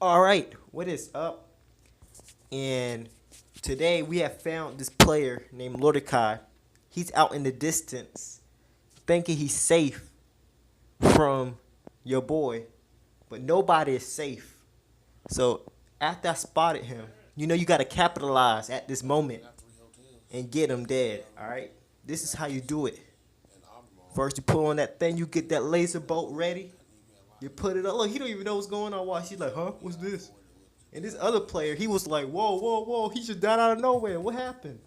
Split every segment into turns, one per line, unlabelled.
All right, what is up? And today we have found this player named Lordecai. He's out in the distance, thinking he's safe from your boy, but nobody is safe. So after I spotted him, you gotta capitalize at this moment and get him dead. All right, this is how you do it. First, you put on that thing, you get that laser bolt ready. You put it up. Look, he don't even know what's going on. Watch, he's like, huh? What's this? And this other player, he was like, whoa, whoa, whoa. He just died out of nowhere. What happened?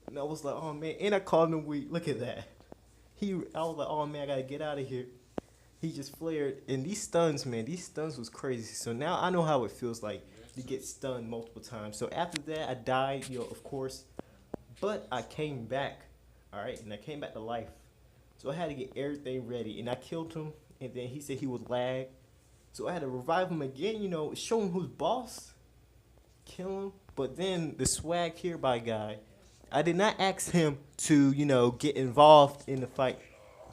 And I was like, oh, man. And I called him weak. Look at that. I was like, oh, man, I got to get out of here. He just flared. And these stuns, man, these stuns was crazy. So now I know how it feels like to get stunned multiple times. So after that, I died, of course. But I came back, all right? And I came back to life. So I had to get everything ready. And I killed him. And then he said he would lag. So I had to revive him again, show him who's boss, kill him. But then the swag hereby guy, I did not ask him to, get involved in the fight,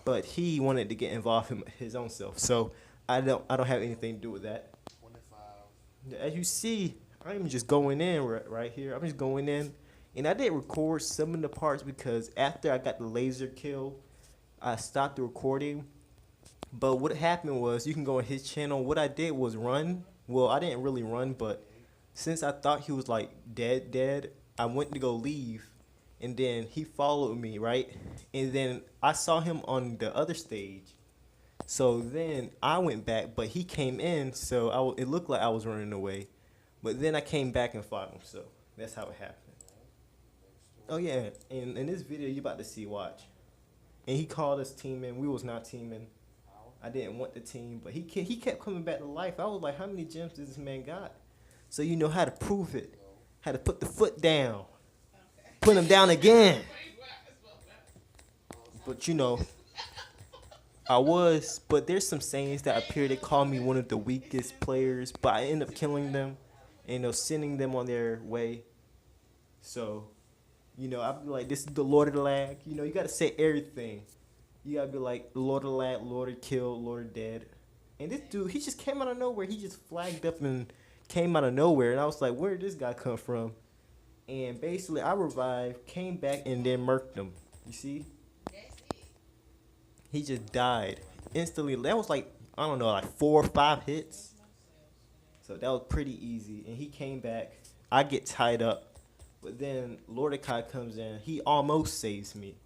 but he wanted to get involved in his own self. So I don't have anything to do with that. As you see, I'm just going in right here. I'm just going in, and I did record some of the parts because after I got the laser kill, I stopped the recording. But what happened was, you can go on his channel. What I did was run. Well, I didn't really run, but since I thought he was like dead, I went to go leave, and then he followed me, right? And then I saw him on the other stage. So then I went back, but he came in, so it looked like I was running away. But then I came back and fought him, so that's how it happened. Oh yeah, and in this video you about to see, watch. And he called us teaming. We was not teaming. I didn't want the team, but he kept coming back to life. I was like, how many gems does this man got? So you know how to prove it. How to put the foot down. Put him down again. But but there's some sayings that appear. They call me one of the weakest players, but I end up killing them and sending them on their way. So, I'd be like, this is the Lord of the Lag. You gotta say everything. You gotta be like, Lord of Lat, Lord of Kill, Lord of Dead. And this dude, he just came out of nowhere. He just flagged up and came out of nowhere. And I was like, where did this guy come from? And basically, I revived, came back, and then murked him. You see? He just died instantly. That was like, I don't know, like 4 or 5 hits. So that was pretty easy. And he came back. I get tied up. But then Lordecai comes in. He almost saves me.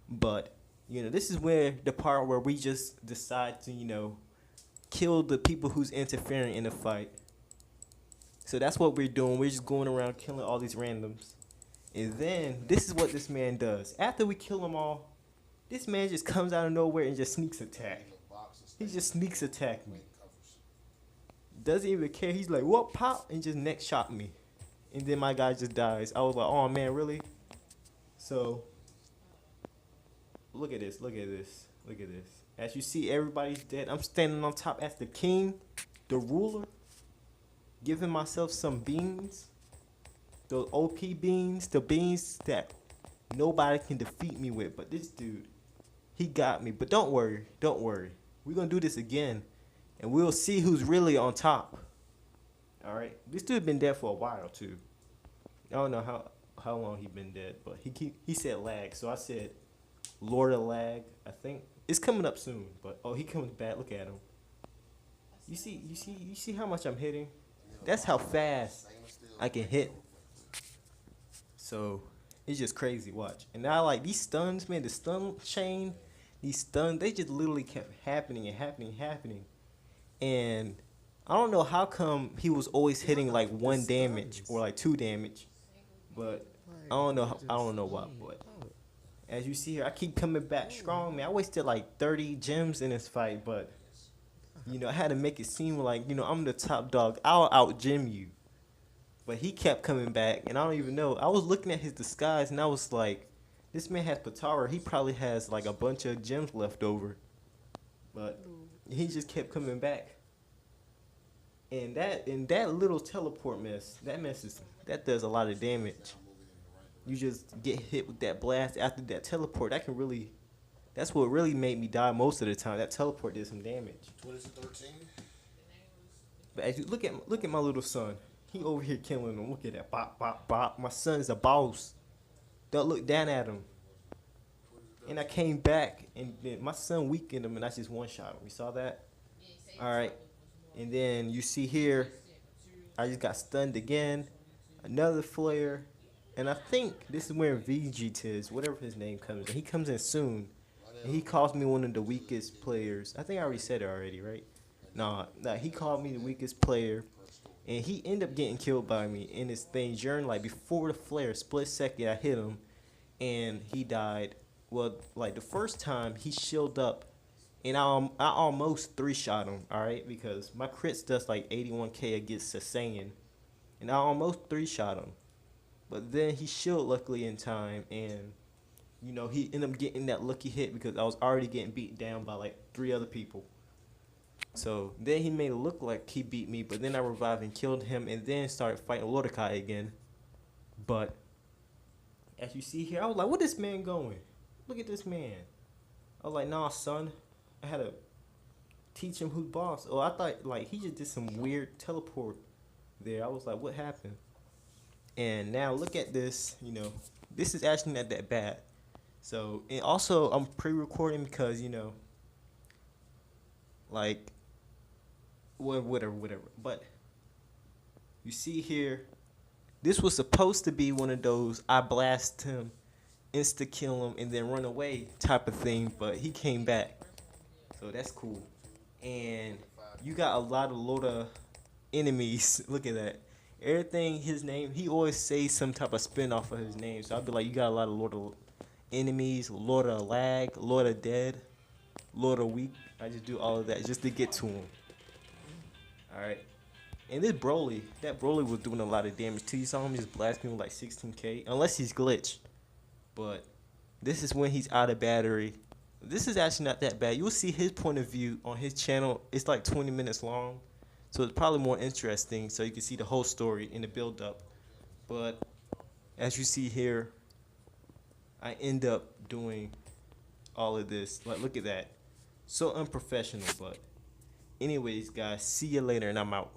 But this is where the part where we just decide to, kill the people who's interfering in the fight. So that's what we're doing. We're just going around killing all these randoms. And then this is what this man does. After we kill them all, this man just comes out of nowhere and just sneaks attack. He just sneaks attack me. Doesn't even care. He's like, what, pop? And just neck shot me. And then my guy just dies. I was like, oh man, really? So look at this, look at this, look at this. As you see, everybody's dead. I'm standing on top as the king, the ruler, giving myself some beans. Those OP beans, the beans that nobody can defeat me with. But this dude, he got me. But don't worry, don't worry. We're going to do this again, and we'll see who's really on top. All right? This dude been dead for a while, too. I don't know how long he been dead, but he said lag, so I said Lord of Lag, I think. It's coming up soon, but he comes back. Look at him. You see how much I'm hitting? That's how fast I can hit. So it's just crazy. Watch. And now like these stuns, man, the stun chain, these stuns, they just literally kept happening and happening and happening. And I don't know how come he was always hitting like 1 damage or like 2 damage, but I don't know why, but. As you see here, I keep coming back strong, man. I wasted like 30 gems in this fight, but, I had to make it seem like, I'm the top dog. I'll out-gem you. But he kept coming back, and I don't even know. I was looking at his disguise, and I was like, this man has Patara. He probably has like a bunch of gems left over. But he just kept coming back. And that little teleport that does a lot of damage. You just get hit with that blast after that teleport. That's what really made me die most of the time. That teleport did some damage.
2013?
But as you look at my little son, he over here killing them. Look at that, bop bop bop. My son's a boss. Don't look down at him. And I came back, and then my son weakened him, and I just one shot him. You saw that? All right. And then you see here, I just got stunned again. Another flare. And I think this is where Vegetiz, whatever his name, comes in. He comes in soon. And he calls me one of the weakest players. I think I already said it already, right? Nah, he called me the weakest player. And he ended up getting killed by me. And this thing, Jern, like before the flare, split second, I hit him. And he died. Well, like the first time, he shielded up. And I almost three-shot him, all right? Because my crits does like 81k against Saiyan. And I almost three-shot him. But then he shielded luckily in time. And, you know, he ended up getting that lucky hit because I was already getting beat down by like 3 other people. So then he made it look like he beat me. But then I revived and killed him. And then started fighting Lordecai again. But as you see here, I was like, where this man going? Look at this man. I was like, nah, son. I had to teach him who's boss. Oh, I thought like he just did some weird teleport there. I was like, what happened? And now look at this. You know, this is actually not that bad. So, and also I'm pre-recording because, you know, like, whatever. But you see here, this was supposed to be one of those I blast him, insta kill him, and then run away type of thing. But he came back. So that's cool. And you got a lot of enemies. Look at that. Everything, his name, he always says some type of spin off of his name. So I'll be like, you got a lot of enemies, Lord of Lag, Lord of Dead, Lord of Weak. I just do all of that just to get to him. Alright. And this Broly, that Broly was doing a lot of damage too. You saw him just blast me with like 16k. Unless he's glitched. But this is when he's out of battery. This is actually not that bad. You'll see his point of view on his channel. It's like 20 minutes long. So it's probably more interesting so you can see the whole story in the build up. But as you see here, I end up doing all of this. Like, look at that. So unprofessional, but anyways, guys, see you later and I'm out.